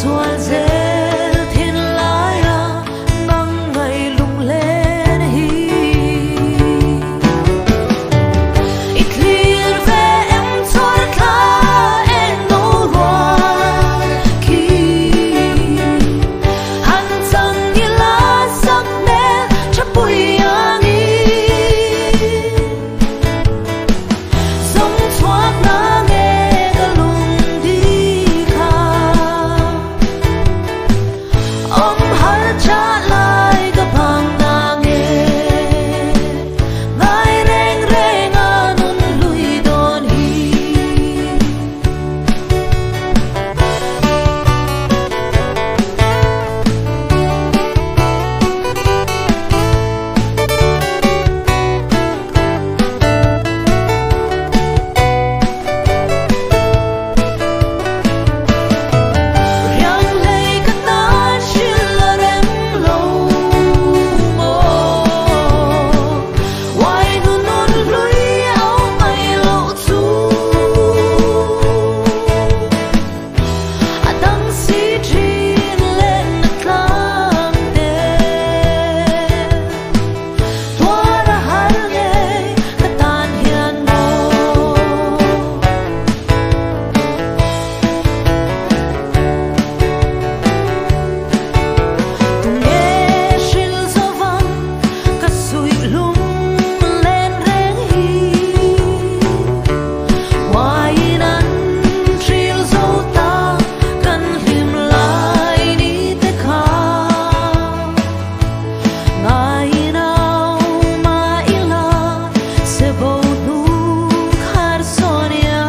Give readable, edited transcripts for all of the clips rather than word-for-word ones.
xuân rơi thiên lai nắng ngày lung lên hi ít liền về em thôi cả em nấu loạn khi hắn chẳng như lá sắc nét chắc bụi anh sống thoát nắng nghe cả lùng đi khá ông hát trả lại cả bằng nắng nghe ngài reng reng anun lui đón hi Riang lấy cả ta chỉ là em lâu Why nun nun lui áo mây lâu chu Đang si trên lên cam đê Tua ra hal nghe cả tan hiền mô Cùng nghe xin gió vang cả sủi lung lên reng hi Ngoài nắng chiều dấu ta cần tìm lại đi tới khá Ngày nào mà ila sẽ bầu nụ khát sonia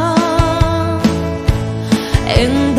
Em